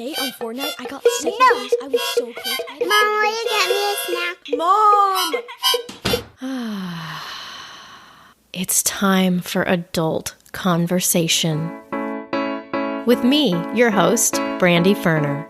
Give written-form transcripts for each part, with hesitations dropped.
Today on Fortnite, I got second place. I was so close. Mom, will you get me a snack? Mom! It's time for adult conversation. With me, your host, Brandy Ferner.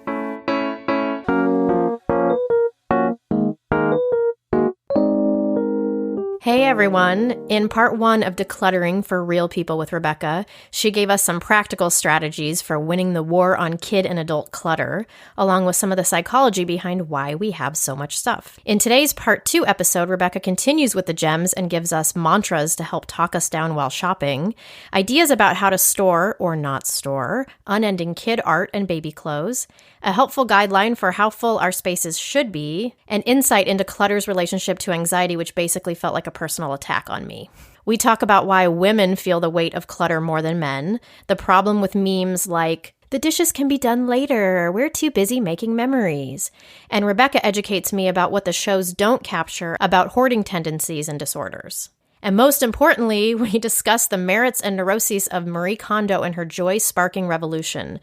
Hey everyone! In part 1 of Decluttering for Real People with Rebecca, she gave us some practical strategies for winning the war on kid and adult clutter, along with some of the psychology behind why we have so much stuff. In today's part 2 episode, Rebecca continues with the gems and gives us mantras to help talk us down while shopping, ideas about how to store or not store, unending kid art and baby clothes, a helpful guideline for how full our spaces should be, and insight into clutter's relationship to anxiety, which basically felt like a personal attack on me. We talk about why women feel the weight of clutter more than men, the problem with memes like, the dishes can be done later, we're too busy making memories. And Rebecca educates me about what the shows don't capture about hoarding tendencies and disorders. And most importantly, we discuss the merits and neuroses of Marie Kondo and her joy-sparking revolution.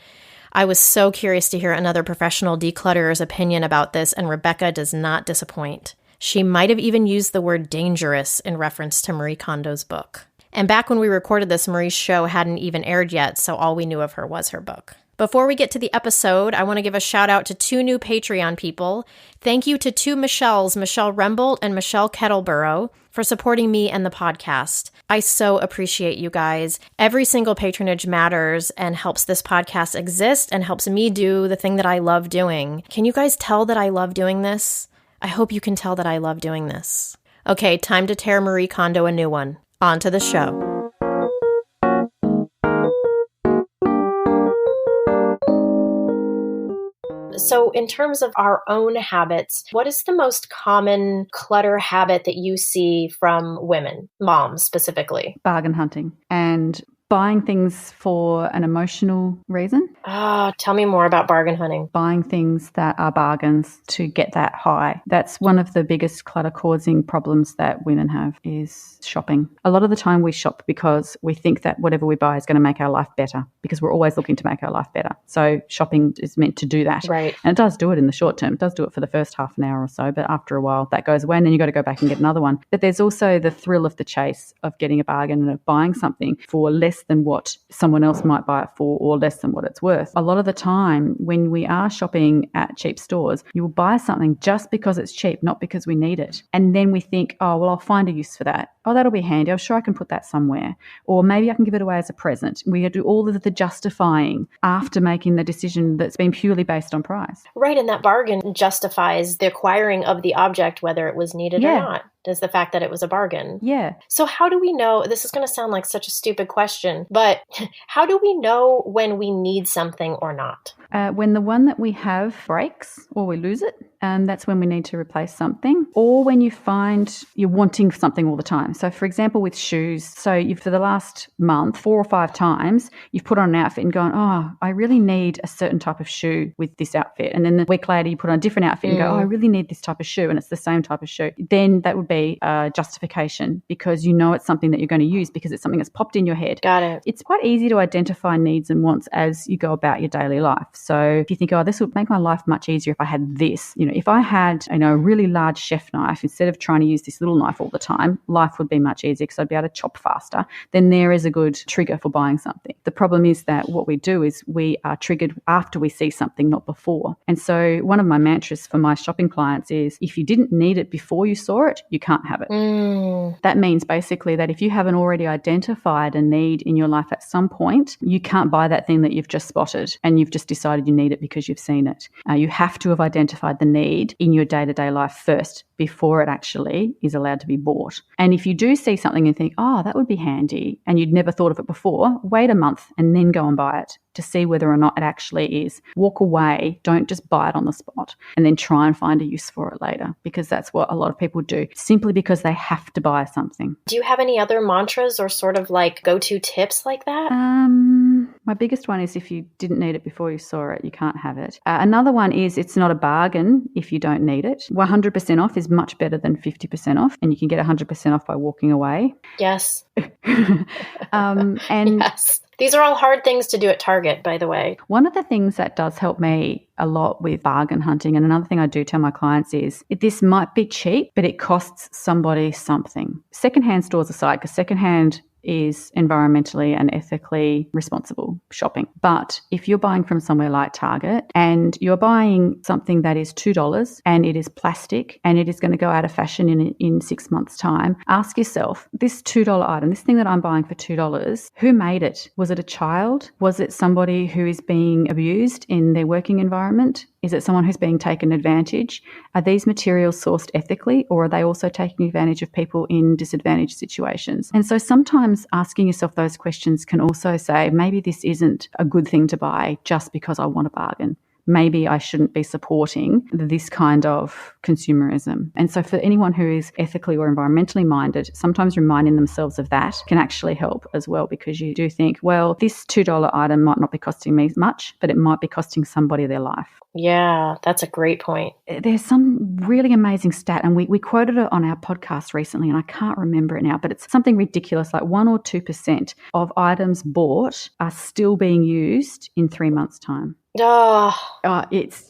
I was so curious to hear another professional declutterer's opinion about this, and Rebecca does not disappoint. She might have even used the word dangerous in reference to Marie Kondo's book. And back when we recorded this, Marie's show hadn't even aired yet, so all we knew of her was her book. Before we get to the episode, I want to give a shout out to 2 new Patreon people. Thank you to 2 Michelles, Michelle Rembolt and Michelle Kettleborough, for supporting me and the podcast. I so appreciate you guys. Every single patronage matters and helps this podcast exist and helps me do the thing that I love doing. Can you guys tell that I love doing this? I hope you can tell that I love doing this. Okay, time to tear Marie Kondo a new one. On to the show. So in terms of our own habits, what is the most common clutter habit that you see from women, moms specifically? Bargain hunting and buying things for an emotional reason. Tell me more about bargain hunting. Buying things that are bargains to get that high. That's one of the biggest clutter causing problems that women have is shopping. A lot of the time we shop because we think that whatever we buy is going to make our life better because we're always looking to make our life better. So shopping is meant to do that. Right. And it does do it in the short term. It does do it for the first half an hour or so, but after a while that goes away and then you've got to go back and get another one. But there's also the thrill of the chase of getting a bargain and of buying something for less than what someone else might buy it for or less than what it's worth. A lot of the time when we are shopping at cheap stores, you will buy something just because it's cheap, not because we need it. And then we think, oh, well, I'll find a use for that. Oh, that'll be handy. I'm sure I can put that somewhere. Or maybe I can give it away as a present. We do all of the justifying after making the decision that's been purely based on price. Right, and that bargain justifies the acquiring of the object, whether it was needed or not. Does the fact that it was a bargain. Yeah. So how do we know, this is going to sound like such a stupid question, but how do we know when we need something or not? When the one that we have breaks or we lose it, that's when we need to replace something. Or when you find you're wanting something all the time. So for example, with shoes, so you've for the last month, 4 or 5 times, you've put on an outfit and gone, oh, I really need a certain type of shoe with this outfit. And then the week later, you put on a different outfit and go, oh, I really need this type of shoe. And it's the same type of shoe. Then that would be justification because you know it's something that you're going to use because it's something that's popped in your head. Got it. It's quite easy to identify needs and wants as you go about your daily life. So if you think, oh, this would make my life much easier if I had this. You know, if I had, a really large chef knife, instead of trying to use this little knife all the time, life would be much easier because I'd be able to chop faster. Then there is a good trigger for buying something. The problem is that what we do is we are triggered after we see something, not before. And so one of my mantras for my shopping clients is if you didn't need it before you saw it, you can't have it. That means basically that if you haven't already identified a need in your life at some point, you can't buy that thing that you've just spotted and you've just decided you need it because you've seen it. You have to have identified the need in your day-to-day life first before it actually is allowed to be bought. And if you do see something and think, oh, that would be handy, and you'd never thought of it before, wait a month and then go and buy it to see whether or not it actually is. Walk away, don't just buy it on the spot and then try and find a use for it later, because that's what a lot of people do simply because they have to buy something. Do you have any other mantras or sort of like go-to tips like that? My biggest one is if you didn't need it before you saw it, you can't have it. Another one is it's not a bargain if you don't need it. 100% off is much better than 50% off, and you can get 100% off by walking away. Yes. And yes. These are all hard things to do at Target, by the way. one of the things that does help me a lot with bargain hunting, and another thing I do tell my clients is this might be cheap, but it costs somebody something. Secondhand stores aside, because secondhand is environmentally and ethically responsible shopping. But if you're buying from somewhere like Target and you're buying something that is $2 and it is plastic and it is going to go out of fashion in 6 months' time, ask yourself, this $2 item, this thing that I'm buying for $2, who made it? Was it a child? Was it somebody who is being abused in their working environment? Is it someone who's being taken advantage? Are these materials sourced ethically, or are they also taking advantage of people in disadvantaged situations? And so sometimes asking yourself those questions can also say, maybe this isn't a good thing to buy just because I want a bargain. Maybe I shouldn't be supporting this kind of consumerism. And so for anyone who is ethically or environmentally minded, sometimes reminding themselves of that can actually help as well, because you do think, well, this $2 item might not be costing me much, but it might be costing somebody their life. Yeah, that's a great point. There's some really amazing stat, and we quoted it on our podcast recently, and I can't remember it now, but it's something ridiculous, like 1 or 2% of items bought are still being used in 3 months' time. It's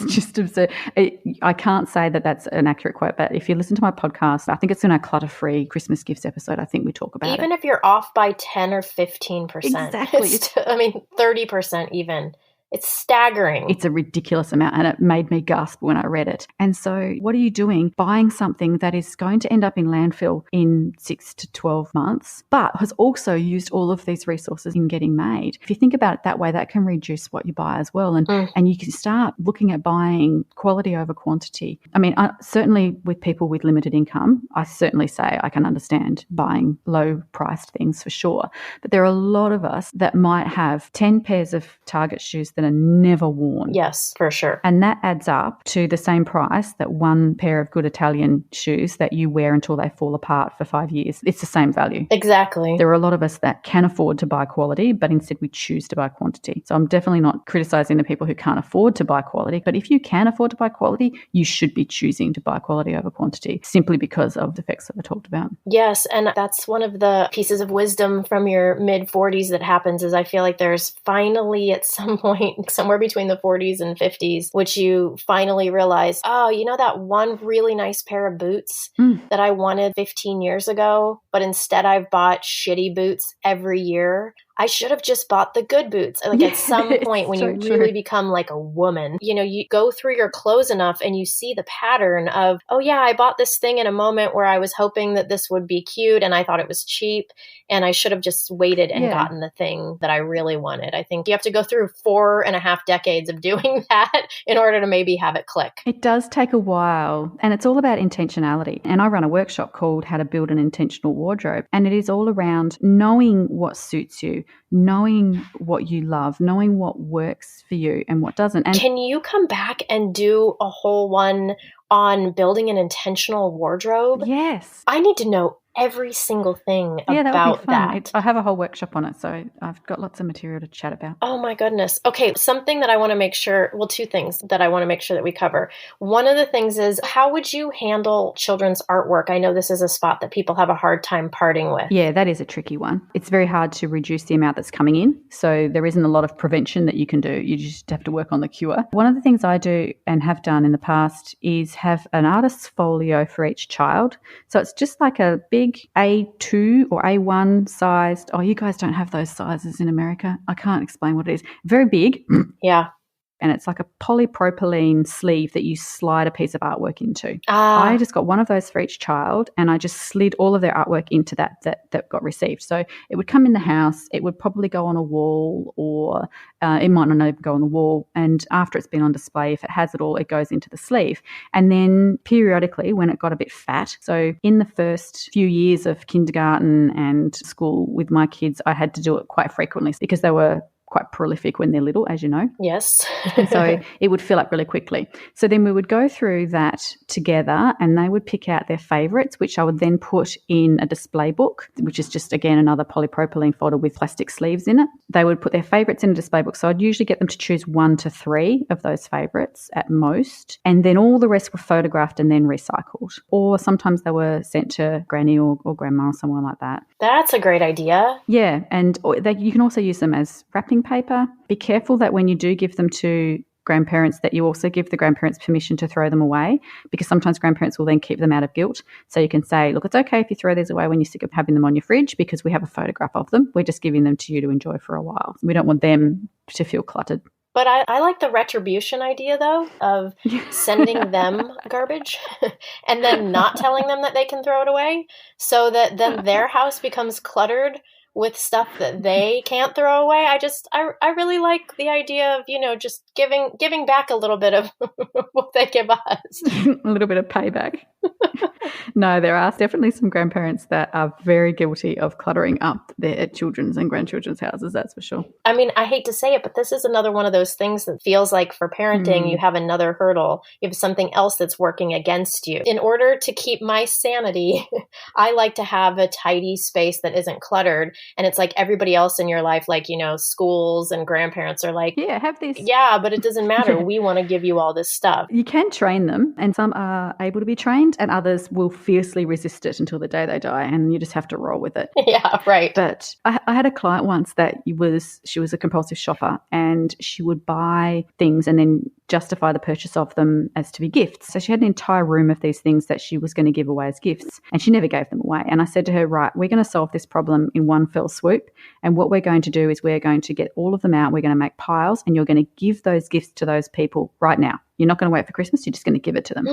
just absurd. I can't say that that's an accurate quote, but if you listen to my podcast, I think it's in our clutter-free Christmas gifts episode, I think we talk about Even if you're off by 10 or 15%. Exactly. 30% even. It's staggering. It's a ridiculous amount, and it made me gasp when I read it. And so what are you doing? Buying something that is going to end up in landfill in 6 to 12 months, but has also used all of these resources in getting made. If you think about it that way, that can reduce what you buy as well. And you can start looking at buying quality over quantity. I mean, certainly with people with limited income, I certainly say I can understand buying low-priced things for sure. But there are a lot of us that might have 10 pairs of Target shoes that are never worn. Yes, for sure. And that adds up to the same price that one pair of good Italian shoes that you wear until they fall apart for 5 years. It's the same value. Exactly. There are a lot of us that can afford to buy quality, but instead we choose to buy quantity. So I'm definitely not criticizing the people who can't afford to buy quality, but if you can afford to buy quality, you should be choosing to buy quality over quantity, simply because of the effects that I talked about. Yes, and that's one of the pieces of wisdom from your mid-40s that happens is I feel like there's finally at some point somewhere between the 40s and 50s, which you finally realize, oh, you know that one really nice pair of boots that I wanted 15 years ago, but instead I've bought shitty boots every year. I should have just bought the good boots. Like at some point when you really become like a woman, you go through your clothes enough and you see the pattern of, oh yeah, I bought this thing in a moment where I was hoping that this would be cute and I thought it was cheap and I should have just waited and gotten the thing that I really wanted. I think you have to go through 4.5 decades of doing that in order to maybe have it click. It does take a while, and it's all about intentionality. And I run a workshop called How to Build an Intentional Wardrobe, and it is all around knowing what suits you, knowing what you love, knowing what works for you and what doesn't. And can you come back and do a whole one on building an intentional wardrobe? Yes. I need to know every single thing that about would be fun. that. I have a whole workshop on it, so I've got lots of material to chat about. Oh my goodness. Okay, something that I want to make sure, well, two things that I want to make sure that we cover. One of the things is, how would you handle children's artwork? I know this is a spot that people have a hard time parting with. Yeah, that is a tricky one. It's very hard to reduce the amount that's coming in, so there isn't a lot of prevention that you can do. You just have to work on the cure. One of the things I do and have done in the past is have an artist's folio for each child. So it's just like a big A2 or A1 sized. Oh, you guys don't have those sizes in America. I can't explain what it is. Very big. Yeah. And it's like a polypropylene sleeve that you slide a piece of artwork into. I just got one of those for each child, and I just slid all of their artwork into that got received. So it would come in the house. It would probably go on a wall, or it might not even go on the wall. And after it's been on display, if it has it all, it goes into the sleeve. And then periodically, when it got a bit fat, so in the first few years of kindergarten and school with my kids, I had to do it quite frequently because they were quite prolific when they're little, as you know. Yes. And so it would fill up really quickly. So then we would go through that together and they would pick out their favourites, which I would then put in a display book, which is just, again, another polypropylene folder with plastic sleeves in it. They would put their favourites in a display book. So I'd usually get them to choose 1 to 3 of those favourites at most. And then all the rest were photographed and then recycled. Or sometimes they were sent to granny or grandma or someone like that. That's a great idea. Yeah. And you can also use them as wrapping paper. Be careful that when you do give them to grandparents that you also give the grandparents permission to throw them away, because sometimes grandparents will then keep them out of guilt. So you can say, look, it's okay if you throw these away when you're sick of having them on your fridge because we have a photograph of them. We're just giving them to you to enjoy for a while. We don't want them to feel cluttered. But I like the retribution idea, though, of sending them garbage and then not telling them that they can throw it away so that then their house becomes cluttered with stuff that they can't throw away. I really like the idea of, just giving back a little bit of what they give us. A little bit of payback. No, there are definitely some grandparents that are very guilty of cluttering up their children's and grandchildren's houses, that's for sure. I mean, I hate to say it, but this is another one of those things that feels like for parenting, you have another hurdle. You have something else that's working against you. In order to keep my sanity, I like to have a tidy space that isn't cluttered. And it's like everybody else in your life, like, schools and grandparents are like, yeah, have this. Yeah, but it doesn't matter. Yeah. We want to give you all this stuff. You can train them, and some are able to be trained and others will fiercely resist it until the day they die, and you just have to roll with it. Yeah, right. But I had a client once that she was a compulsive shopper, and she would buy things and then justify the purchase of them as to be gifts. So she had an entire room of these things that she was going to give away as gifts, and she never gave them away. And I said to her, right, we're going to solve this problem in one fell swoop. And what we're going to do is we're going to get all of them out. We're going to make piles, and you're going to give those gifts to those people right now. You're not going to wait for Christmas. You're just going to give it to them.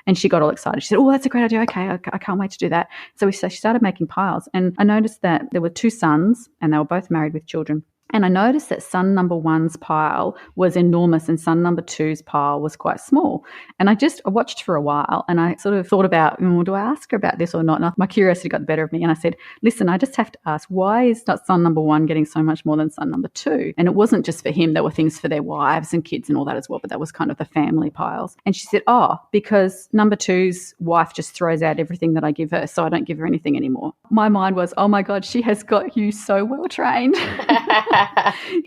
And she got all excited. She said, oh, that's a great idea. Okay, I can't wait to do that. So she started making piles. And I noticed that there were 2 sons, and they were both married with children. And I noticed that son number 1's pile was enormous and son number 2's pile was quite small. And I watched for a while, and I sort of thought about, do I ask her about this or not? And my curiosity got the better of me. And I said, listen, I just have to ask, why is not son number 1 getting so much more than son number 2? And it wasn't just for him. There were things for their wives and kids and all that as well. But that was kind of the family piles. And she said, because number 2's wife just throws out everything that I give her, so I don't give her anything anymore. My mind was, oh my God, she has got you so well trained.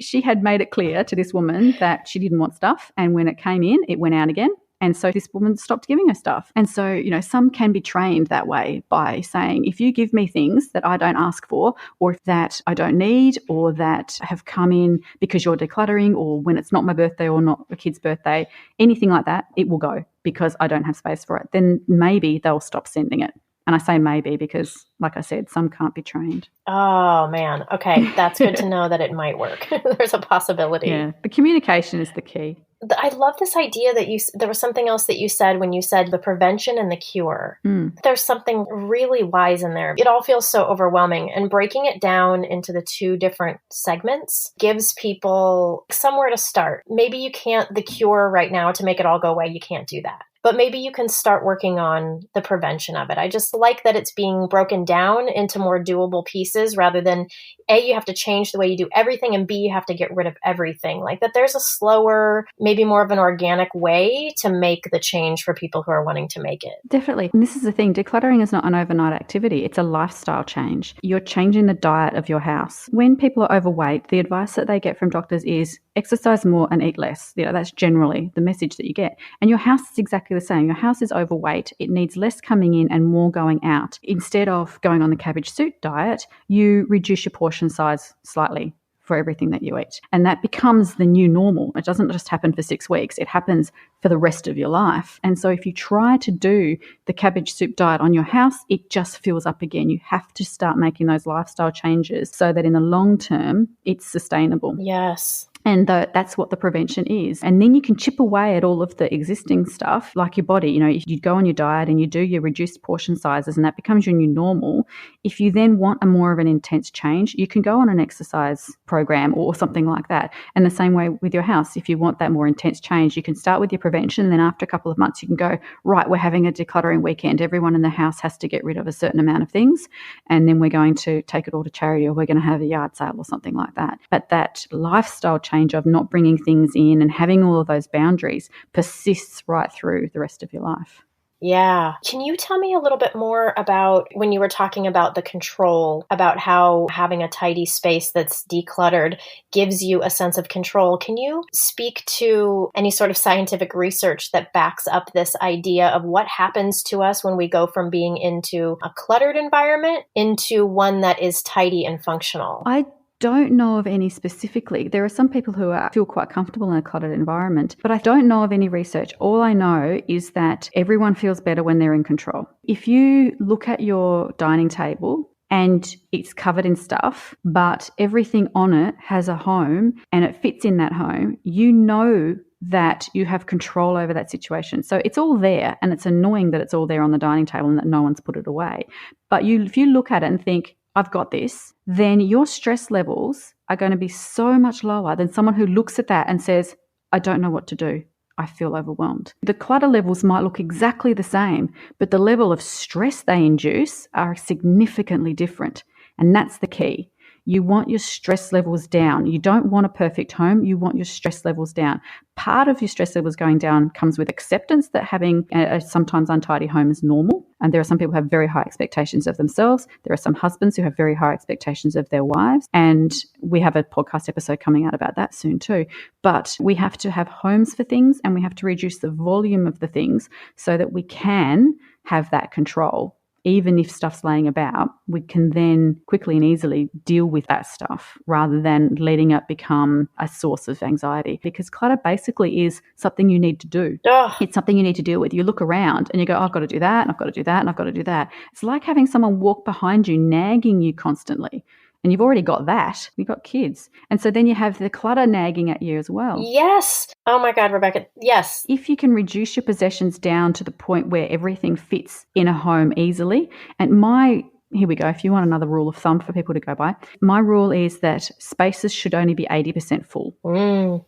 She had made it clear to this woman that she didn't want stuff, and when it came in, it went out again. And so this woman stopped giving her stuff. And so, some can be trained that way by saying, if you give me things that I don't ask for, or that I don't need, or that have come in because you're decluttering, or when it's not my birthday or not a kid's birthday, anything like that, it will go because I don't have space for it. Then maybe they'll stop sending it. And I say maybe because, like I said, some can't be trained. Oh, man. Okay. That's good to know that it might work. There's a possibility. Yeah. The communication is the key. I love this idea that there was something else that you said when you said the prevention and the cure. There's something really wise in there. It all feels so overwhelming, and breaking it down into the 2 different segments gives people somewhere to start. Maybe you can't the cure right now to make it all go away. You can't do that. But maybe you can start working on the prevention of it. I just like that it's being broken down into more doable pieces rather than A, you have to change the way you do everything, and B, you have to get rid of everything. Like that there's a slower, maybe more of an organic way to make the change for people who are wanting to make it. Definitely. And this is the thing. Decluttering is not an overnight activity. It's a lifestyle change. You're changing the diet of your house. When people are overweight, the advice that they get from doctors is exercise more and eat less. That's generally the message that you get. And your house is exactly the same. Your house is overweight. It needs less coming in and more going out. Instead of going on the cabbage soup diet, you reduce your portion size slightly for everything that you eat. And that becomes the new normal. It doesn't just happen for 6 weeks. It happens for the rest of your life. And so if you try to do the cabbage soup diet on your house, it just fills up again. You have to start making those lifestyle changes so that in the long term, it's sustainable. Yes. And that's what the prevention is. And then you can chip away at all of the existing stuff, like your body. You know, if you go on your diet and you do your reduced portion sizes and that becomes your new normal, if you then want a more of an intense change, you can go on an exercise program or something like that. And the same way with your house, if you want that more intense change, you can start with your prevention. And then after a couple of months, you can go, right, we're having a decluttering weekend. Everyone in the house has to get rid of a certain amount of things. And then we're going to take it all to charity, or we're going to have a yard sale or something like that. But that lifestyle change of not bringing things in and having all of those boundaries persists right through the rest of your life. Yeah. Can you tell me a little bit more about when you were talking about the control, about how having a tidy space that's decluttered gives you a sense of control? Can you speak to any sort of scientific research that backs up this idea of what happens to us when we go from being into a cluttered environment into one that is tidy and functional? I don't know of any specifically. There are some people who feel quite comfortable in a cluttered environment, but I don't know of any research. All I know is that everyone feels better when they're in control. If you look at your dining table and it's covered in stuff, but everything on it has a home and it fits in that home, you know that you have control over that situation. So it's all there, and it's annoying that it's all there on the dining table and that no one's put it away. But if you look at it and think, I've got this, then your stress levels are going to be so much lower than someone who looks at that and says, I don't know what to do. I feel overwhelmed. The clutter levels might look exactly the same, but the level of stress they induce are significantly different. And that's the key. You want your stress levels down. You don't want a perfect home. You want your stress levels down. Part of your stress levels going down comes with acceptance that having a sometimes untidy home is normal. And there are some people who have very high expectations of themselves. There are some husbands who have very high expectations of their wives. And we have a podcast episode coming out about that soon too. But we have to have homes for things, and we have to reduce the volume of the things so that we can have that control. Even if stuff's laying about, we can then quickly and easily deal with that stuff rather than letting it become a source of anxiety. Because clutter basically is something you need to do. Ugh. It's something you need to deal with. You look around and you go, oh, I've got to do that, and I've got to do that, and I've got to do that. It's like having someone walk behind you, nagging you constantly. And you've already got that. You've got kids. And so then you have the clutter nagging at you as well. Yes. Oh my God, Rebecca. Yes. If you can reduce your possessions down to the point where everything fits in a home easily, and here we go, if you want another rule of thumb for people to go by, my rule is that spaces should only be 80% full.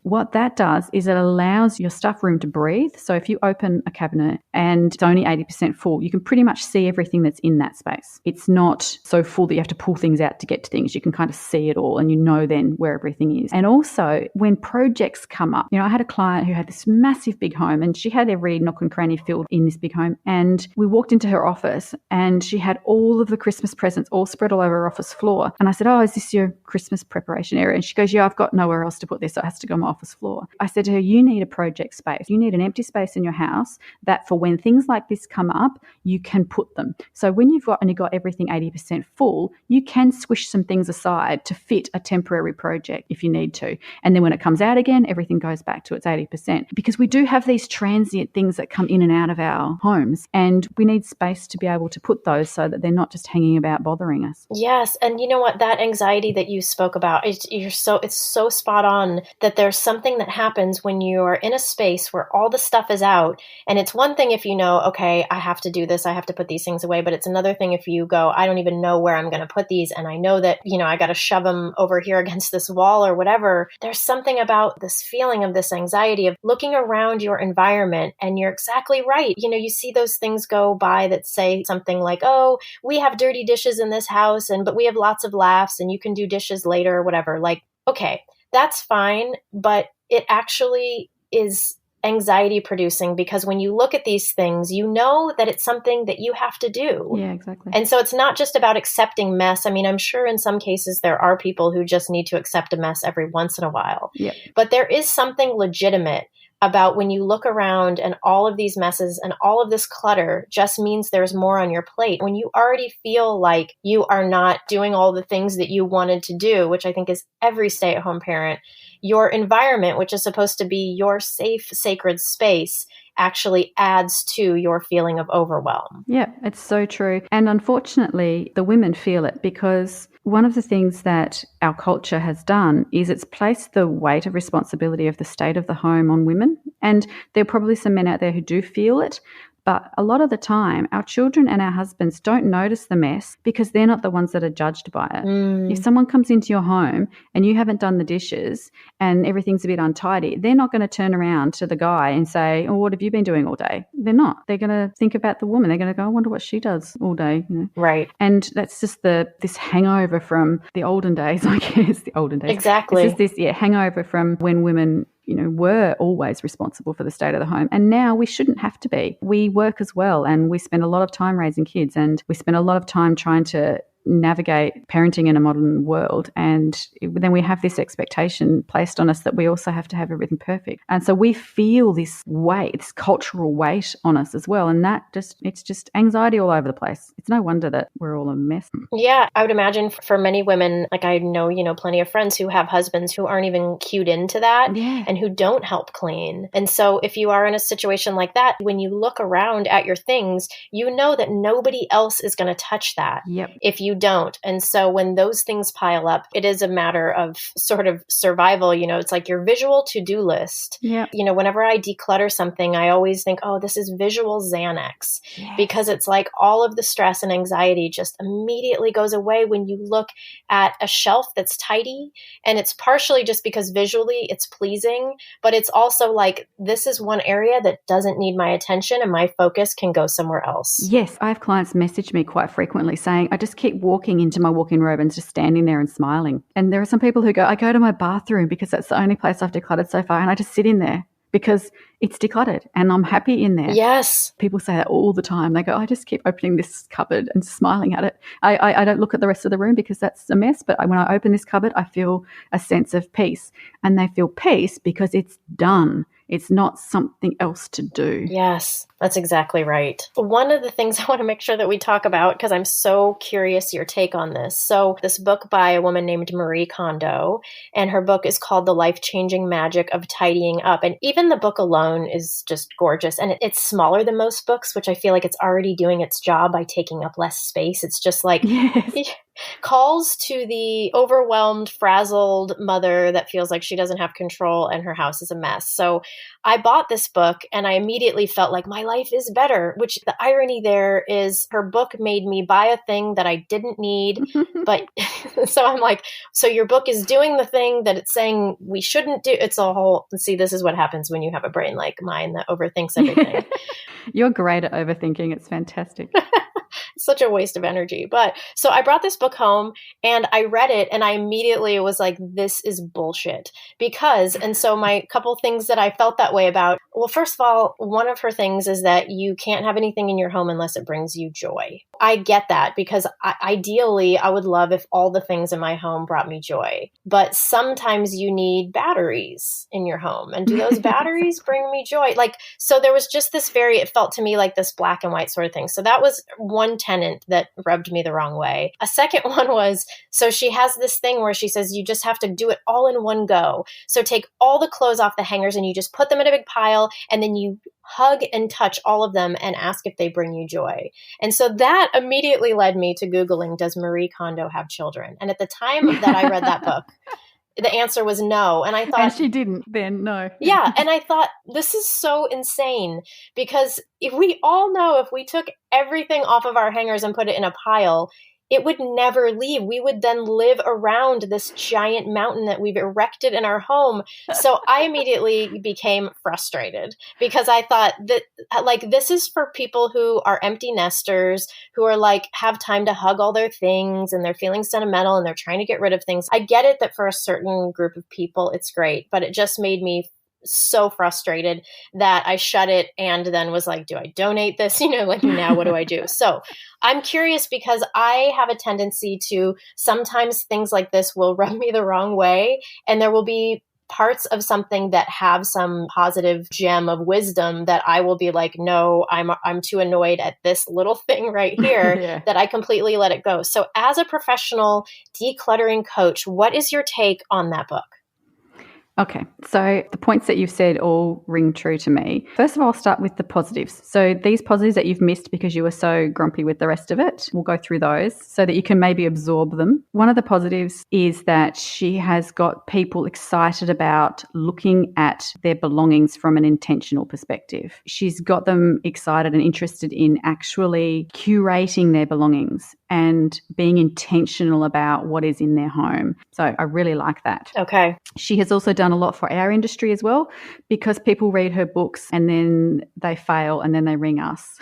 What that does is it allows your stuff room to breathe. So if you open a cabinet and it's only 80% full, you can pretty much see everything that's in that space. It's not so full that you have to pull things out to get to things. You can kind of see it all, and you know then where everything is. And also when projects come up, I had a client who had this massive big home, and she had every nook and cranny filled in this big home. And we walked into her office and she had all of the Christmas presents all spread all over her office floor. And I said, oh, is this your Christmas preparation area? And she goes, yeah, I've got nowhere else to put this, so it has to go on my office floor. I said to her, you need a project space. You need an empty space in your house that for when things like this come up, you can put them. So when you've only got everything 80% full, you can swish some things aside to fit a temporary project if you need to. And then when it comes out again, everything goes back to its 80%. Because we do have these transient things that come in and out of our homes, and we need space to be able to put those so that they're not just hanging about bothering us. Yes. And you know what? That anxiety that you spoke about, it's so spot on that there's something that happens when you're in a space where all the stuff is out. And it's one thing if you know, okay, I have to do this, I have to put these things away. But it's another thing if you go, I don't even know where I'm going to put these. And I know that, I got to shove them over here against this wall or whatever. There's something about this feeling of this anxiety of looking around your environment. And you're exactly right. You see those things go by that say something like, oh, we have dirty dishes in this house, but we have lots of laughs and you can do dishes later or whatever. Like, okay, that's fine. But it actually is anxiety producing because when you look at these things, you know that it's something that you have to do. Yeah, exactly. And so it's not just about accepting mess. I mean, I'm sure in some cases there are people who just need to accept a mess every once in a while. Yep. But there is something legitimate about when you look around and all of these messes and all of this clutter just means there's more on your plate. When you already feel like you are not doing all the things that you wanted to do, which I think is every stay-at-home parent, your environment, which is supposed to be your safe, sacred space, actually adds to your feeling of overwhelm. Yeah, it's so true. And unfortunately, the women feel it because One of the things that our culture has done is it's placed the weight of responsibility of the state of the home on women. And there are probably some men out there who do feel it. But a lot of the time, our children and our husbands don't notice the mess because they're not the ones that are judged by it. If someone comes into your home and you haven't done the dishes and everything's a bit untidy, they're not going to turn around to the guy and say, oh, what have you been doing all day? They're not. They're going to think about the woman. They're going to go, I wonder what she does all day. Right. And that's just this hangover from the olden days, I guess, the olden days. Exactly. It's just this hangover from when women were always responsible for the state of the home. And now we shouldn't have to be. We work as well, and we spend a lot of time raising kids, and we spend a lot of time trying to navigate parenting in a modern world. And then we have this expectation placed on us that we also have to have everything perfect. And so we feel this weight, this cultural weight on us as well. And it's just anxiety all over the place. It's no wonder that we're all a mess. Yeah, I would imagine for many women, like I know, plenty of friends who have husbands who aren't even cued into that and who don't help clean. And so if you are in a situation like that, when you look around at your things, you know that nobody else is going to touch that. Yep. If you don't. And so when those things pile up, it is a matter of sort of survival. It's like your visual to-do list. Yeah. Whenever I declutter something, I always think, oh, this is visual Xanax, because it's like all of the stress and anxiety just immediately goes away when you look at a shelf that's tidy. And it's partially just because visually it's pleasing, but it's also like, this is one area that doesn't need my attention and my focus can go somewhere else. Yes. I have clients message me quite frequently saying, I just keep walking into my walk-in robe and just standing there and smiling. And there are some people who go, I go to my bathroom because that's the only place I've decluttered so far, and I just sit in there because it's decluttered and I'm happy in there. Yes. People say that all the time. They go, I just keep opening this cupboard and smiling at it. I don't look at the rest of the room because that's a mess, but when I open this cupboard, I feel a sense of peace. And they feel peace because it's done. It's not something else to do. Yes, that's exactly right. One of the things I want to make sure that we talk about, because I'm so curious your take on this. So this book by a woman named Marie Kondo, and her book is called The Life-Changing Magic of Tidying Up. And even the book alone is just gorgeous. And it's smaller than most books, which I feel like it's already doing its job by taking up less space. It's just like... Yes. Calls to the overwhelmed, frazzled mother that feels like she doesn't have control and her house is a mess. So I bought this book and I immediately felt like my life is better, which the irony there is her book made me buy a thing that I didn't need. But so I'm like, so your book is doing the thing that it's saying we shouldn't do. It's a whole, see, this is what happens when you have a brain like mine that overthinks everything. You're great at overthinking. It's fantastic. Such a waste of energy. But so I brought this book home and I read it and I immediately was like, this is bullshit. And so my couple things that I felt that way about, well, first of all, one of her things is that you can't have anything in your home unless it brings you joy. I get that because ideally I would love if all the things in my home brought me joy. But sometimes you need batteries in your home. And do those batteries bring me joy? So there was just this it felt to me like this black and white sort of thing. So that was one tenant that rubbed me the wrong way. A second one was, so she has this thing where she says, you just have to do it all in one go. So take all the clothes off the hangers and you just put them in a big pile and then you hug and touch all of them and ask if they bring you joy. And so that immediately led me to Googling, does Marie Kondo have children? And at the time that I read that book, the answer was no. And I thought... And she didn't then, no. Yeah. And I thought, this is so insane because if we all know if we took everything off of our hangers and put it in a pile, it would never leave. We would then live around this giant mountain that we've erected in our home. So I immediately became frustrated because I thought that this is for people who are empty nesters, who are have time to hug all their things and they're feeling sentimental and they're trying to get rid of things. I get it that for a certain group of people, it's great, but it just made me so frustrated that I shut it and then was like, do I donate this? Now what do I do? So I'm curious because I have a tendency to sometimes things like this will rub me the wrong way. And there will be parts of something that have some positive gem of wisdom that I will be like, no, I'm too annoyed at this little thing right here that I completely let it go. So as a professional decluttering coach, what is your take on that book? Okay, so the points that you've said all ring true to me. First of all, I'll start with the positives. So these positives that you've missed because you were so grumpy with the rest of it, we'll go through those so that you can maybe absorb them. One of the positives is that she has got people excited about looking at their belongings from an intentional perspective. She's got them excited and interested in actually curating their belongings and being intentional about what is in their home. So I really like that. Okay. She has also done a lot for our industry as well, because people read her books and then they fail and then they ring us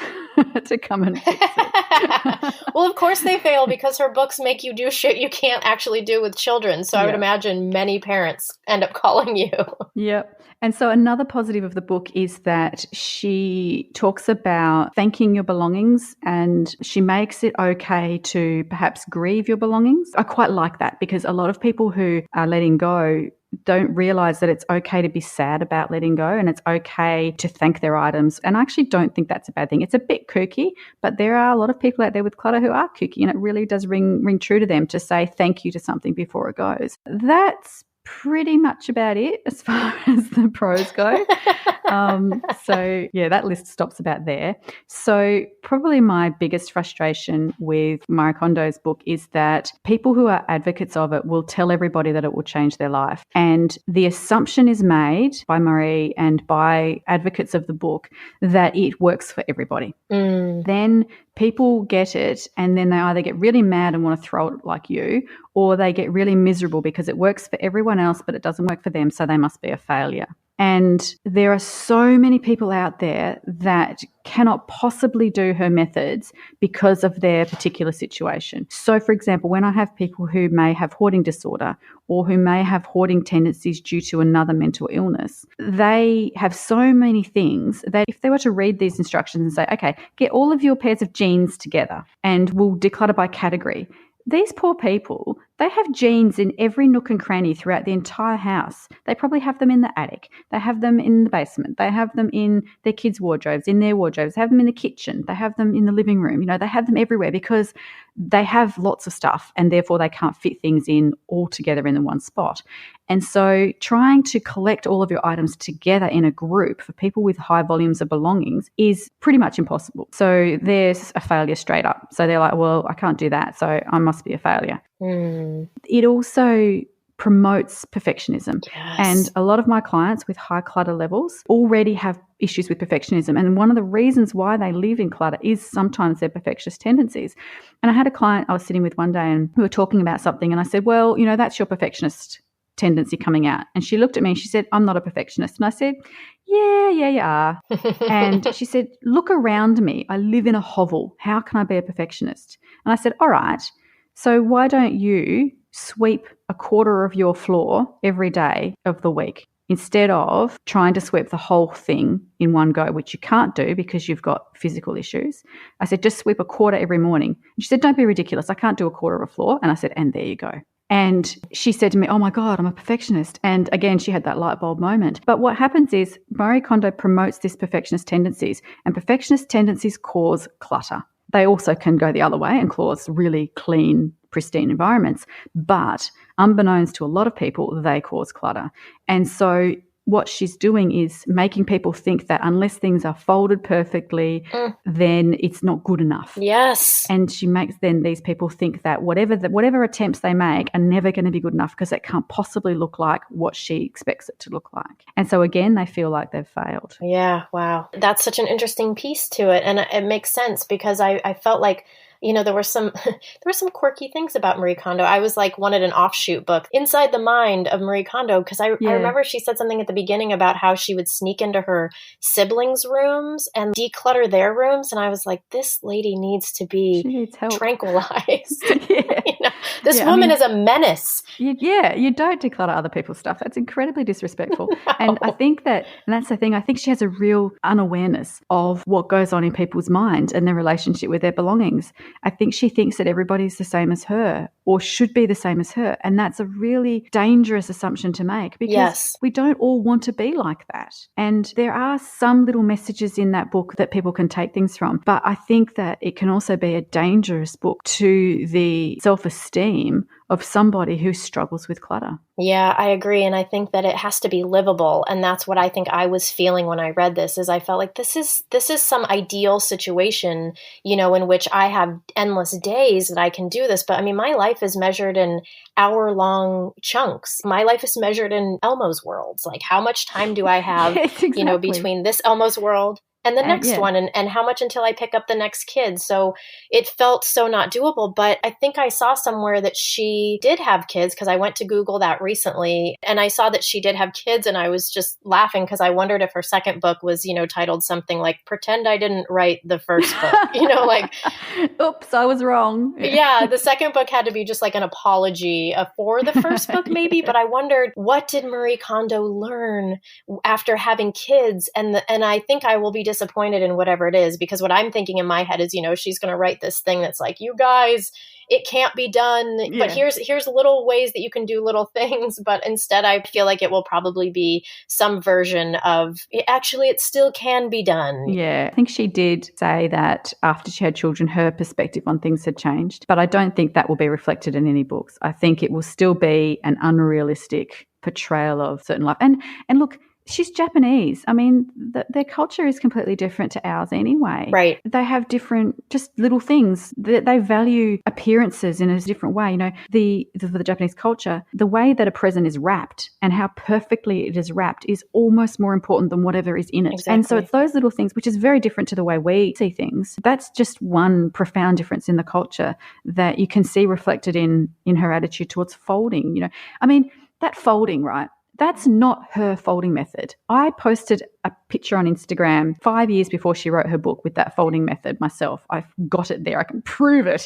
to come and fix it. Well, of course they fail because her books make you do shit you can't actually do with children. So I would imagine many parents end up calling you. Yep. And so another positive of the book is that she talks about thanking your belongings, and she makes it okay to perhaps grieve your belongings. I quite like that, because a lot of people who are letting go don't realize that it's okay to be sad about letting go, and it's okay to thank their items. And I actually don't think that's a bad thing. It's a bit kooky, but there are a lot of people out there with clutter who are kooky, and it really does ring true to them to say thank you to something before it goes. That's pretty much about it as far as the pros go. So yeah, that list stops about there. So probably my biggest frustration with Marie Kondo's book is that people who are advocates of it will tell everybody that it will change their life. And the assumption is made by Marie and by advocates of the book that it works for everybody. Then people get it, and then they either get really mad and want to throw it like you, or they get really miserable because it works for everyone else, but it doesn't work for them, so they must be a failure. And there are so many people out there that cannot possibly do her methods because of their particular situation. So, for example, when I have people who may have hoarding disorder or who may have hoarding tendencies due to another mental illness, they have so many things that if they were to read these instructions and say, okay, get all of your pairs of jeans together and we'll declutter by category. These poor people, they have jeans in every nook and cranny throughout the entire house. They probably have them in the attic. They have them in the basement. They have them in their kids' wardrobes, in their wardrobes. They have them in the kitchen. They have them in the living room. They have them everywhere because they have lots of stuff, and therefore they can't fit things in all together in the one spot. And so trying to collect all of your items together in a group for people with high volumes of belongings is pretty much impossible. So there's a failure straight up. So they're like, well, I can't do that, so I must be a failure. It also promotes perfectionism. Yes. And a lot of my clients with high clutter levels already have issues with perfectionism. And one of the reasons why they live in clutter is sometimes their perfectionist tendencies. And I had a client I was sitting with one day and we were talking about something, and I said, well, that's your perfectionist tendency coming out. And she looked at me and she said, I'm not a perfectionist. And I said, yeah, you are. And she said, look around me. I live in a hovel. How can I be a perfectionist? And I said, all right, so why don't you sweep a quarter of your floor every day of the week instead of trying to sweep the whole thing in one go, which you can't do because you've got physical issues. I said, just sweep a quarter every morning. And she said, don't be ridiculous. I can't do a quarter of a floor. And I said, and there you go. And she said to me, oh my God, I'm a perfectionist. And again, she had that light bulb moment. But what happens is Marie Kondo promotes these perfectionist tendencies, and perfectionist tendencies cause clutter. They also can go the other way and cause really clean, pristine environments. But unbeknownst to a lot of people, they cause clutter. And so what she's doing is making people think that unless things are folded perfectly, then it's not good enough. Yes. And she makes then these people think that whatever attempts they make are never going to be good enough because it can't possibly look like what she expects it to look like. And so again, they feel like they've failed. Yeah, wow. That's such an interesting piece to it. And it makes sense because I felt like, there were some quirky things about Marie Kondo. I was wanted an offshoot book, Inside the Mind of Marie Kondo, because I remember she said something at the beginning about how she would sneak into her siblings' rooms and declutter their rooms. And I was like, this lady needs to be tranquilized. This woman is a menace. You don't declutter other people's stuff. That's incredibly disrespectful. No. And I think and that's the thing, I think she has a real unawareness of what goes on in people's minds and their relationship with their belongings. I think she thinks that everybody's the same as her, or should be the same as her. And that's a really dangerous assumption to make because we don't all want to be like that. And there are some little messages in that book that people can take things from. But I think that it can also be a dangerous book to the self-esteem of somebody who struggles with clutter. Yeah, I agree. And I think that it has to be livable. And that's what I think I was feeling when I read this, is I felt like this is some ideal situation, in which I have endless days that I can do this. But I mean, my life is measured in hour-long chunks. My life is measured in Elmo's worlds. Like, how much time do I have, Yes, exactly. Between this Elmo's world and the next one, and how much until I pick up the next kid. So it felt so not doable. But I think I saw somewhere that she did have kids, because I went to Google that recently, and I saw that she did have kids, and I was just laughing because I wondered if her second book was, titled something like "Pretend I Didn't Write the First Book." Like, oops, I was wrong. Yeah, the second book had to be just like an apology for the first book, maybe. But I wondered, what did Marie Kondo learn after having kids? And I think I will be disappointed in whatever it is, because what I'm thinking in my head is, she's going to write this thing that's like, you guys, it can't be done, but here's little ways that you can do little things. But instead, I feel like it will probably be some version of, actually, it still can be done. Yeah, I think she did say that after she had children, her perspective on things had changed. But I don't think that will be reflected in any books. I think it will still be an unrealistic portrayal of certain life. And look, she's Japanese. I mean, their culture is completely different to ours anyway. Right. They have different, just little things. They value appearances in a different way. The Japanese culture, the way that a present is wrapped and how perfectly it is wrapped is almost more important than whatever is in it. Exactly. And so it's those little things, which is very different to the way we see things. That's just one profound difference in the culture that you can see reflected in her attitude towards folding. I mean, that folding, right? That's not her folding method. I posted a picture on Instagram 5 years before she wrote her book with that folding method myself. I've got it there. I can prove it.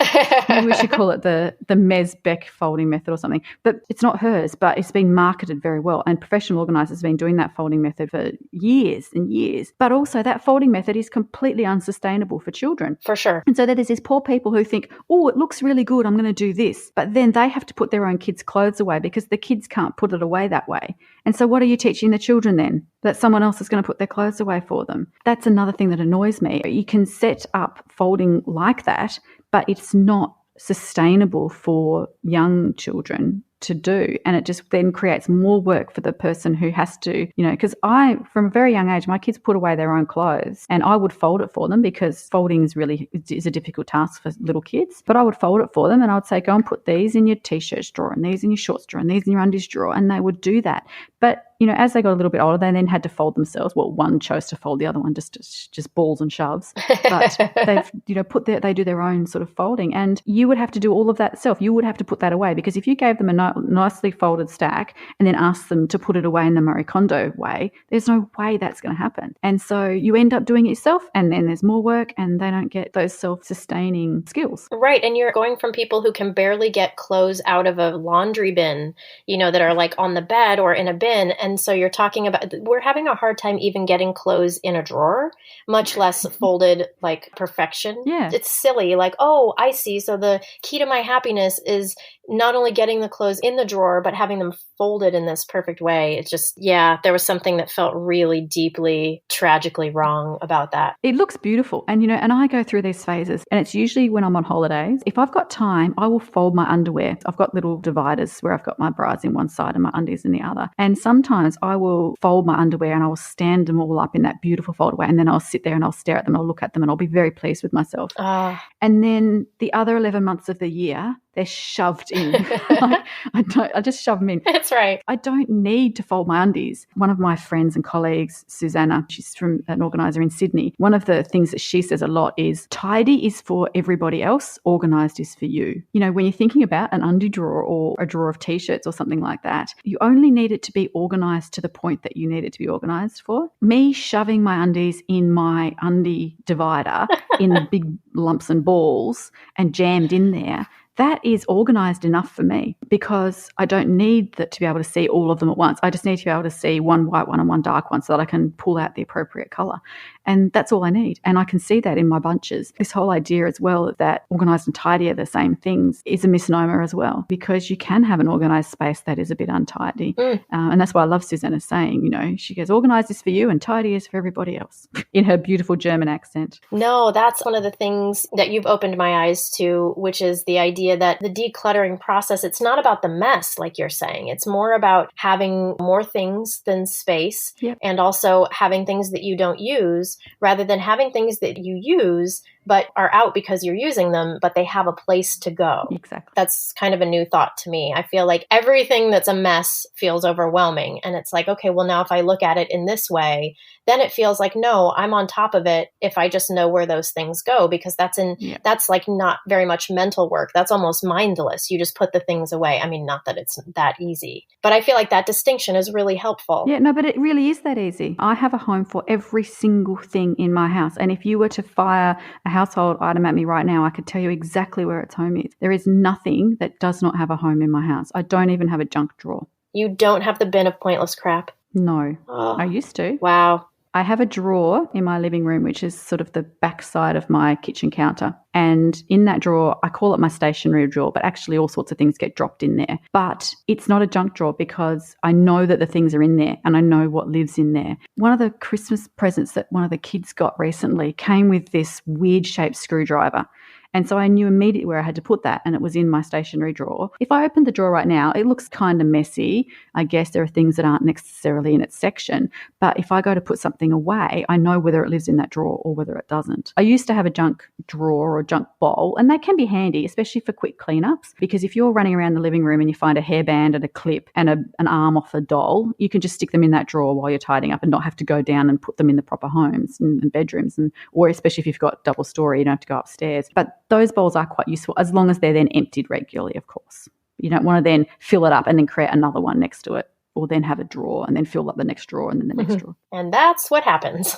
Maybe we should call it the Mez Beck folding method or something. But it's not hers, but it's been marketed very well. And professional organisers have been doing that folding method for years and years. But also that folding method is completely unsustainable for children. For sure. And so there's these poor people who think, oh, it looks really good, I'm going to do this. But then they have to put their own kids' clothes away because the kids can't put it away that way. And so what are you teaching the children then? That someone else is going to put their clothes away for them. That's another thing that annoys me. You can set up folding like that, but it's not sustainable for young children to do. And it just then creates more work for the person who has to, because from a very young age, my kids put away their own clothes and I would fold it for them because folding is a difficult task for little kids. But I would fold it for them and I would say, go and put these in your t-shirts drawer and these in your shorts drawer and these in your undies drawer. And they would do that. But as they got a little bit older, they then had to fold themselves. Well, one chose to fold, the other one just balls and shoves. But they do their own sort of folding, and you would have to do all of that yourself. You would have to put that away, because if you gave them a nicely folded stack and then asked them to put it away in the Marie Kondo way, there's no way that's going to happen. And so you end up doing it yourself, and then there's more work, and they don't get those self-sustaining skills. Right, and you're going from people who can barely get clothes out of a laundry bin, that are like on the bed or in a bin. And so you're talking about, we're having a hard time even getting clothes in a drawer, much less folded like perfection. Yeah. It's silly. Like, oh, I see. So the key to my happiness is not only getting the clothes in the drawer, but having them folded in this perfect way. It's just, there was something that felt really deeply, tragically wrong about that. It looks beautiful. And, and I go through these phases, and it's usually when I'm on holidays. If I've got time, I will fold my underwear. I've got little dividers where I've got my bras in one side and my undies in the other. And sometimes I will fold my underwear and I will stand them all up in that beautiful fold away. And then I'll sit there and I'll stare at them, I'll look at them, and I'll be very pleased with myself. And then the other 11 months of the year, they're shoved in. I just shove them in. That's right. I don't need to fold my undies. One of my friends and colleagues, Susanna, she's from an organiser in Sydney. One of the things that she says a lot is tidy is for everybody else, organised is for you. When you're thinking about an undie drawer or a drawer of t-shirts or something like that, you only need it to be organised to the point that you need it to be organised for. Me shoving my undies in my undie divider in big lumps and balls and jammed in there, that is organized enough for me because I don't need to be able to see all of them at once. I just need to be able to see one white one and one dark one so that I can pull out the appropriate color. And that's all I need. And I can see that in my bunches. This whole idea as well that organized and tidy are the same things is a misnomer as well, because you can have an organized space that is a bit untidy. And that's why I love Susanna's saying, she goes, organized is for you and tidy is for everybody else in her beautiful German accent. No, that's one of the things that you've opened my eyes to, which is the idea that the decluttering process, it's not about the mess, like you're saying. It's more about having more things than space. Yep. And also having things that you don't use rather than having things that you use but are out because you're using them, but they have a place to go. Exactly. That's kind of a new thought to me. I feel like everything that's a mess feels overwhelming. And it's like, okay, well, now if I look at it in this way, then it feels like, no, I'm on top of it if I just know where those things go, because that's like not very much mental work. That's almost mindless. You just put the things away. I mean, not that it's that easy, but I feel like that distinction is really helpful. Yeah, no, but it really is that easy. I have a home for every single thing in my house. And if you were to fire a household item at me right now, I could tell you exactly where its home is. There is nothing that does not have a home in my house. I don't even have a junk drawer. You don't have the bin of pointless crap? No, Oh. I used to. Wow. I have a drawer in my living room, which is sort of the backside of my kitchen counter. And in that drawer, I call it my stationery drawer, but actually all sorts of things get dropped in there. But it's not a junk drawer because I know that the things are in there and I know what lives in there. One of the Christmas presents that one of the kids got recently came with this weird shaped screwdriver. And so I knew immediately where I had to put that, and it was in my stationery drawer. If I opened the drawer right now, it looks kind of messy. I guess there are things that aren't necessarily in its section. But if I go to put something away, I know whether it lives in that drawer or whether it doesn't. I used to have a junk drawer or junk bowl, and they can be handy, especially for quick cleanups, because if you're running around the living room and you find a hairband and a clip and an arm off a doll, you can just stick them in that drawer while you're tidying up and not have to go down and put them in the proper homes and bedrooms, or especially if you've got double story, you don't have to go upstairs. But those bowls are quite useful as long as they're then emptied regularly, of course. You don't want to then fill it up and then create another one next to it, or then have a drawer and then fill up the next drawer and then the next drawer. And that's what happens.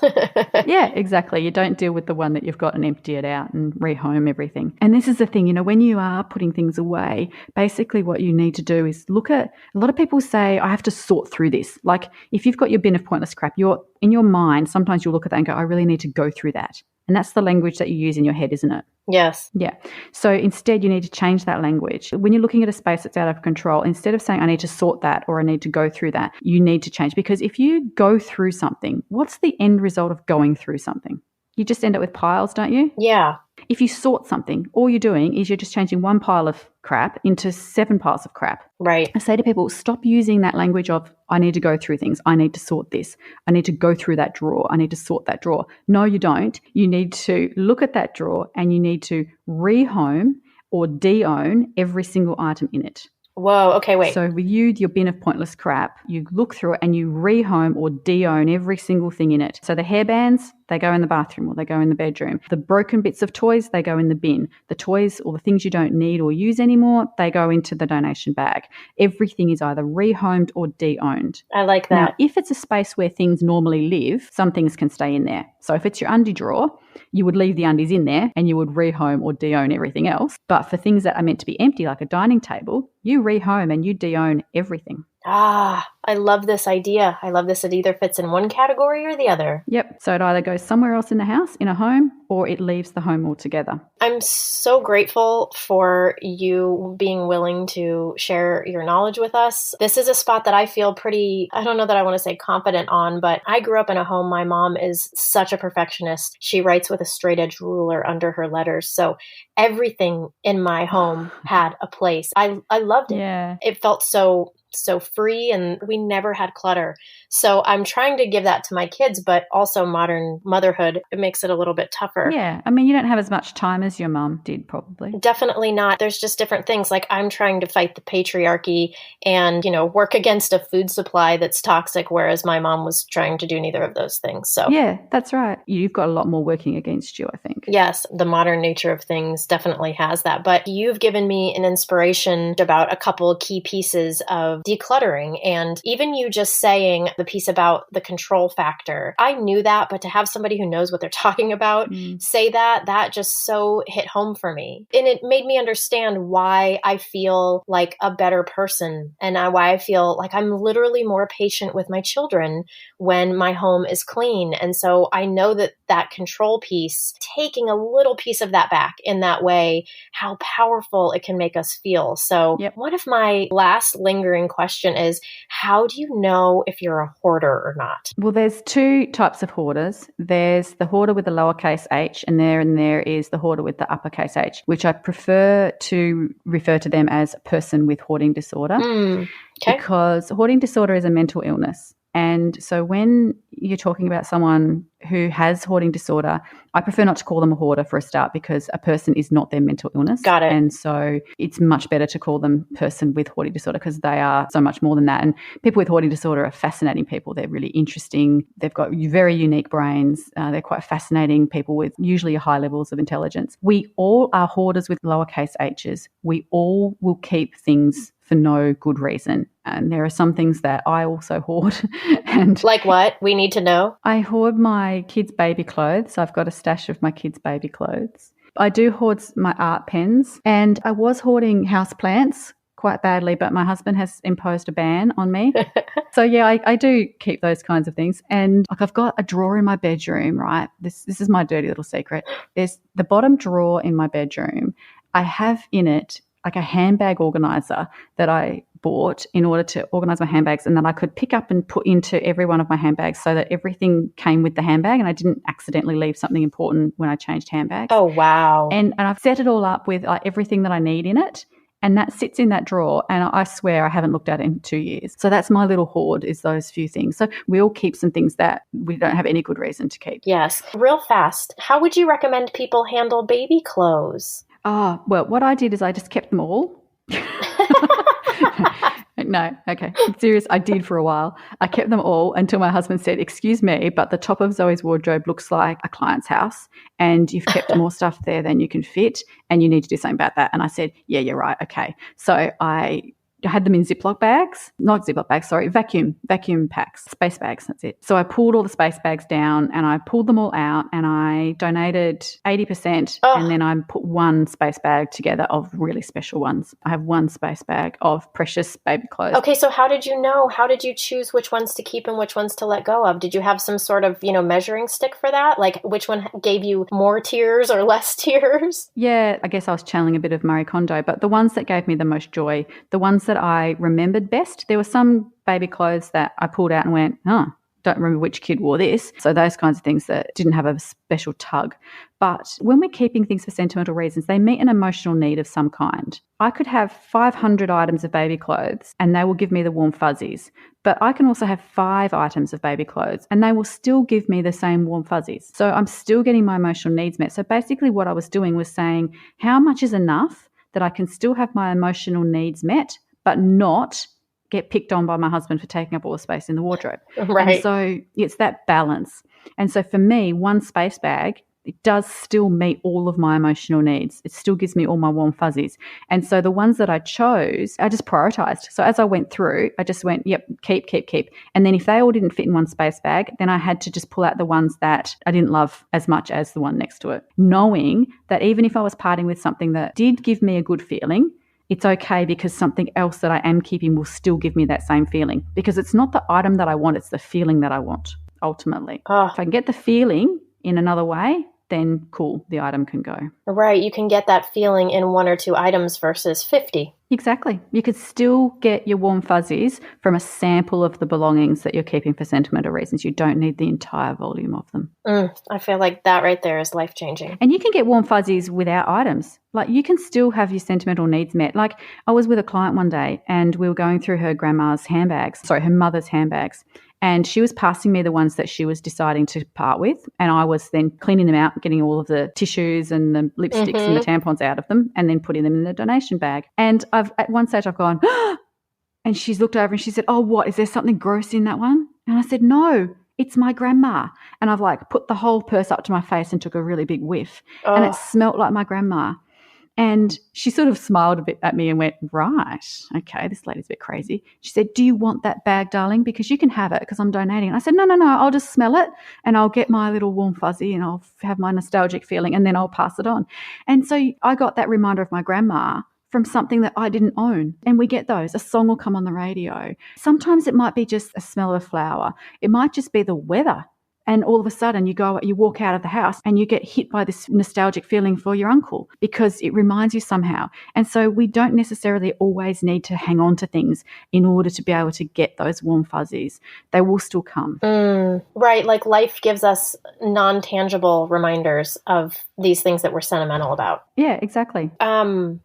Yeah, exactly. You don't deal with the one that you've got and empty it out and rehome everything. And this is the thing, when you are putting things away, basically what you need to do is look at, a lot of people say, I have to sort through this. Like if you've got your bin of pointless crap, in your mind, sometimes you'll look at that and go, I really need to go through that. And that's the language that you use in your head, isn't it? Yes. Yeah. So instead, you need to change that language. When you're looking at a space that's out of control, instead of saying, I need to sort that or I need to go through that, you need to change. Because if you go through something, what's the end result of going through something? You just end up with piles, don't you? Yeah. If you sort something, all you're doing is you're just changing one pile of crap into 7 piles of crap. Right. I say to people, stop using that language of, I need to go through things. I need to sort this. I need to go through that drawer. I need to sort that drawer. No, you don't. You need to look at that drawer and you need to rehome or de-own every single item in it. Whoa, okay, wait. So with your bin of pointless crap, you look through it and you rehome or de-own every single thing in it. So the hairbands, they go in the bathroom or they go in the bedroom. The broken bits of toys, they go in the bin. The toys or the things you don't need or use anymore, they go into the donation bag. Everything is either rehomed or de-owned. I like that. Now, if it's a space where things normally live, some things can stay in there. So if it's your undie drawer, you would leave the undies in there and you would rehome or de-own everything else. But for things that are meant to be empty, like a dining table, you rehome and you de-own everything. Ah, I love this idea. I love this. It either fits in one category or the other. Yep. So it either goes somewhere else in the house, in a home, or it leaves the home altogether. I'm so grateful for you being willing to share your knowledge with us. This is a spot that I feel pretty, I don't know that I want to say confident on, but I grew up in a home. My mom is such a perfectionist. She writes with a straight edge ruler under her letters. So everything in my home had a place. I loved it. Yeah. It felt so free, and we never had clutter. So I'm trying to give that to my kids, but also modern motherhood, it makes it a little bit tougher. Yeah. I mean, you don't have as much time as your mum did, probably. Definitely not. There's just different things. Like I'm trying to fight the patriarchy and, work against a food supply that's toxic, whereas my mom was trying to do neither of those things. So yeah, that's right. You've got a lot more working against you, I think. yes, the modern nature of things definitely has that. But you've given me an inspiration about a couple of key pieces of decluttering. And even you just saying the piece about the control factor, I knew that, but to have somebody who knows what they're talking about say that just so hit home for me. And it made me understand why I feel like a better person and why I feel like I'm literally more patient with my children when my home is clean. And so I know that control piece, taking a little piece of that back in that way, how powerful it can make us feel. So one of my last lingering question is, how do you know if you're a hoarder or not? Well, there's two types of hoarders. There's the hoarder with the lowercase h, and there is the hoarder with the uppercase H, which I prefer to refer to them as a person with hoarding disorder. Because hoarding disorder is a mental illness. And so when you're talking about someone who has hoarding disorder, I prefer not to call them a hoarder for a start, because a person is not their mental illness. Got it. And so it's much better to call them person with hoarding disorder, because they are so much more than that. And people with hoarding disorder are fascinating people. They're really interesting. They've got very unique brains. They're quite fascinating people with usually high levels of intelligence. We all are hoarders with lowercase h's. We all will keep things for no good reason. And there are some things that I also hoard. And like what? We need to know. I hoard my kids' baby clothes. I've got a stash of my kids' baby clothes. I do hoard my art pens, and I was hoarding houseplants quite badly, but my husband has imposed a ban on me. So yeah, I do keep those kinds of things. And like, I've got a drawer in my bedroom, right? This is my dirty little secret. There's the bottom drawer in my bedroom. I have in it like a handbag organizer that I bought in order to organize my handbags, and that I could pick up and put into every one of my handbags so that everything came with the handbag and I didn't accidentally leave something important when I changed handbags. Oh, wow. And I've set it all up with everything that I need in it. And that sits in that drawer, and I swear I haven't looked at it in 2 years. So that's my little hoard, is those few things. So we all keep some things that we don't have any good reason to keep. Yes. Real fast, how would you recommend people handle baby clothes? Well, what I did is I just kept them all. No, okay. Serious, I did for a while. I kept them all until my husband said, "Excuse me, but the top of Zoe's wardrobe looks like a client's house, and you've kept more stuff there than you can fit, and you need to do something about that." And I said, "Yeah, you're right. Okay." So I had them in Ziploc bags, not Ziploc bags, sorry, vacuum packs, space bags, that's it. So I pulled all the space bags down and I pulled them all out and I donated 80% and then I put one space bag together of really special ones. I have one space bag of precious baby clothes. Okay, so how did you know? How did you choose which ones to keep and which ones to let go of? Did you have some sort of, measuring stick for that? Like which one gave you more tears or less tears? Yeah, I guess I was channeling a bit of Marie Kondo, but the ones that gave me the most joy, the ones that I remembered best, there were some baby clothes that I pulled out and went, don't remember which kid wore this. So those kinds of things that didn't have a special tug. But when we're keeping things for sentimental reasons, they meet an emotional need of some kind. I could have 500 items of baby clothes and they will give me the warm fuzzies. But I can also have 5 items of baby clothes and they will still give me the same warm fuzzies. So I'm still getting my emotional needs met. So basically what I was doing was saying, how much is enough that I can still have my emotional needs met, but not get picked on by my husband for taking up all the space in the wardrobe. Right. And so it's that balance. And so for me, one space bag, it does still meet all of my emotional needs. It still gives me all my warm fuzzies. And so the ones that I chose, I just prioritized. So as I went through, I just went, yep, keep. And then if they all didn't fit in one space bag, then I had to just pull out the ones that I didn't love as much as the one next to it, knowing that even if I was parting with something that did give me a good feeling, it's okay because something else that I am keeping will still give me that same feeling, because it's not the item that I want, it's the feeling that I want ultimately. If I can get the feeling in another way, then cool, the item can go. Right. You can get that feeling in 1 or 2 items versus 50. Exactly. You could still get your warm fuzzies from a sample of the belongings that you're keeping for sentimental reasons. You don't need the entire volume of them. I feel like that right there is life-changing. And you can get warm fuzzies without items. Like you can still have your sentimental needs met. Like I was with a client one day and we were going through her mother's handbags. And she was passing me the ones that she was deciding to part with. And I was then cleaning them out, getting all of the tissues and the lipsticks and the tampons out of them and then putting them in the donation bag. And at one stage I've gone, and she's looked over and she said, "Oh, what? Is there something gross in that one?" And I said, "No, it's my grandma." And I've put the whole purse up to my face and took a really big whiff. And it smelt like my grandma. And she sort of smiled a bit at me and went, right, okay, this lady's a bit crazy. She said, do you want that bag, darling? Because you can have it because I'm donating. And I said, no, I'll just smell it and I'll get my little warm fuzzy and I'll have my nostalgic feeling and then I'll pass it on. And so I got that reminder of my grandma from something that I didn't own. And we get those. A song will come on the radio. Sometimes it might be just a smell of a flower. It might just be the weather. And all of a sudden you walk out of the house and you get hit by this nostalgic feeling for your uncle because it reminds you somehow. And so we don't necessarily always need to hang on to things in order to be able to get those warm fuzzies. They will still come. Right. Like life gives us non-tangible reminders of these things that we're sentimental about. Yeah, exactly.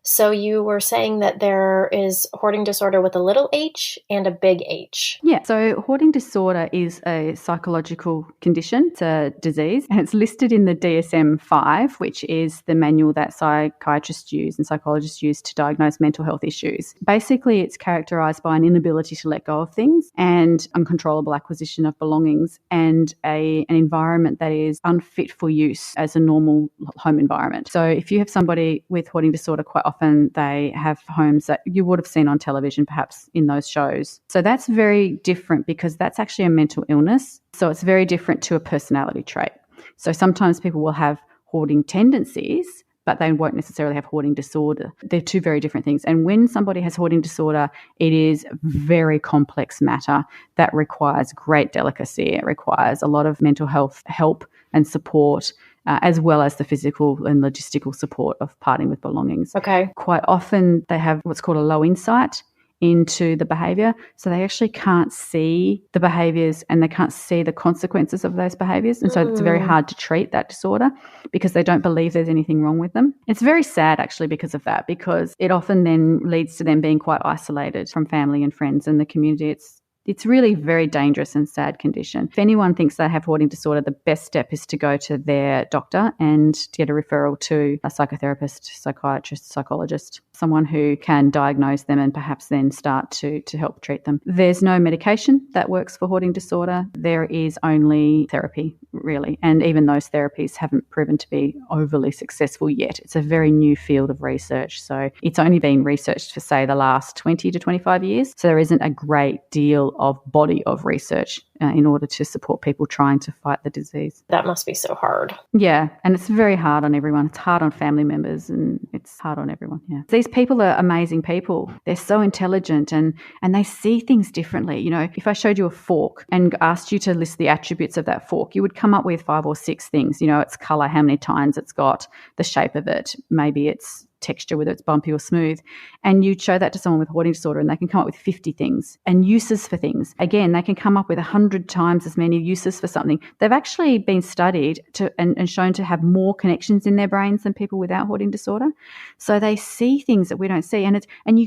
So you were saying that there is hoarding disorder with a little h and a big H. Yeah. So hoarding disorder is a psychological condition. It's a disease, and it's listed in the DSM-5, which is the manual that psychiatrists use and psychologists use to diagnose mental health issues. Basically, it's characterized by an inability to let go of things and uncontrollable acquisition of belongings and an environment that is unfit for use as a normal home environment. So if you have somebody with hoarding disorder, quite often they have homes that you would have seen on television, perhaps in those shows. So that's very different because that's actually a mental illness. So it's very different to a personality trait. So sometimes people will have hoarding tendencies, but they won't necessarily have hoarding disorder. They're two very different things. And when somebody has hoarding disorder, it is very complex matter that requires great delicacy. It requires a lot of mental health help and support, as well as the physical and logistical support of parting with belongings. Okay. Quite often they have what's called a low insight into the behavior. So they actually can't see the behaviors and they can't see the consequences of those behaviors. And so it's very hard to treat that disorder because they don't believe there's anything wrong with them. It's very sad actually because of that, because it often then leads to them being quite isolated from family and friends and the community. It's really a very dangerous and sad condition. If anyone thinks they have hoarding disorder, the best step is to go to their doctor and to get a referral to a psychotherapist, psychiatrist, psychologist, someone who can diagnose them and perhaps then start to help treat them. There's no medication that works for hoarding disorder. There is only therapy, really. And even those therapies haven't proven to be overly successful yet. It's a very new field of research. So it's only been researched for, say, the last 20 to 25 years. So there isn't a great deal of body of research in order to support people trying to fight the disease. That must be so hard. Yeah, and it's very hard on everyone. It's hard on family members and it's hard on everyone, yeah. These people are amazing people. They're so intelligent and they see things differently. You know, if I showed you a fork and asked you to list the attributes of that fork, you would come up with 5 or 6 things. You know, its colour, how many tines it's got, the shape of it, maybe its texture, whether it's bumpy or smooth, and you show that to someone with hoarding disorder and they can come up with 50 things and uses for things. Again, they can come up with 100 times as many uses for something. They've actually been studied and shown to have more connections in their brains than people without hoarding disorder. So they see things that we don't see,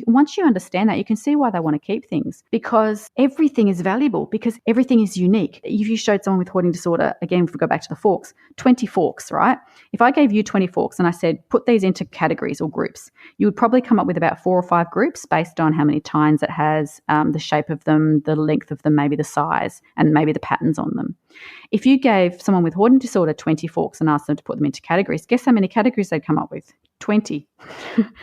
once you understand that, you can see why they want to keep things, because everything is valuable, because everything is unique. If you showed someone with hoarding disorder, again, if we go back to the forks, 20 forks, right? If I gave you 20 forks and I said, put these into categories or groups, you would probably come up with about 4 or 5 groups based on how many tines it has, the shape of them, the length of them, maybe the size, and maybe the patterns on them. If you gave someone with hoarding disorder 20 forks and asked them to put them into categories, guess how many categories they'd come up with? 20.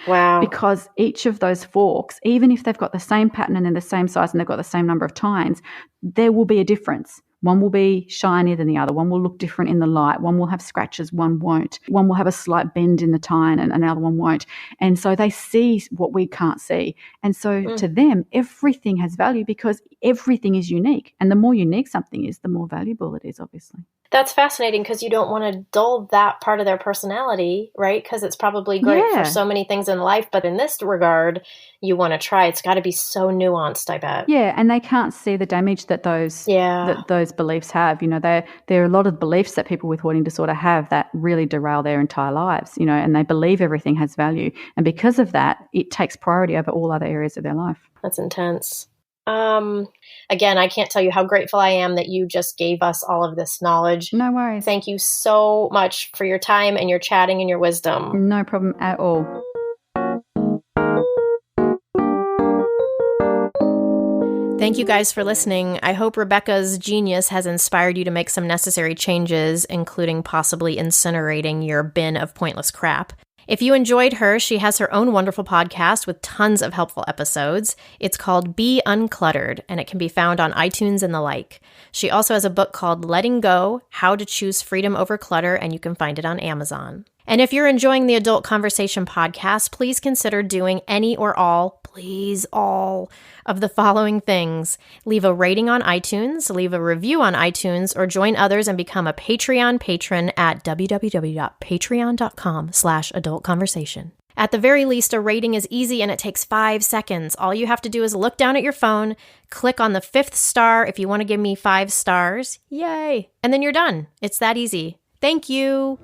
Wow. Because each of those forks, even if they've got the same pattern and they're the same size and they've got the same number of tines, there will be a difference. One will be shinier than the other. One will look different in the light. One will have scratches. One won't. One will have a slight bend in the tine and another one won't. And so they see what we can't see. And so to them, everything has value because everything is unique. And the more unique something is, the more valuable it is, obviously. That's fascinating because you don't want to dull that part of their personality, right? Because it's probably great for so many things in life. But in this regard, you want to try. It's got to be so nuanced, I bet. Yeah, and they can't see the damage that those beliefs have. You know, there are a lot of beliefs that people with hoarding disorder have that really derail their entire lives, you know, and they believe everything has value. And because of that, it takes priority over all other areas of their life. That's intense. Again, I can't tell you how grateful I am that you just gave us all of this knowledge. No worries. Thank you so much for your time and your chatting and your wisdom. No problem at all. Thank you guys for listening. I hope Rebecca's genius has inspired you to make some necessary changes, including possibly incinerating your bin of pointless crap. If you enjoyed her, she has her own wonderful podcast with tons of helpful episodes. It's called Be Uncluttered, and it can be found on iTunes and the like. She also has a book called Letting Go, How to Choose Freedom Over Clutter, and you can find it on Amazon. And if you're enjoying the Adult Conversation podcast, please consider doing any or all, please all, of the following things. Leave a rating on iTunes, leave a review on iTunes, or join others and become a Patreon patron at www.patreon.com/adultconversation. At the very least, a rating is easy and it takes 5 seconds. All you have to do is look down at your phone, click on the 5th star if you want to give me 5 stars. Yay! And then you're done. It's that easy. Thank you.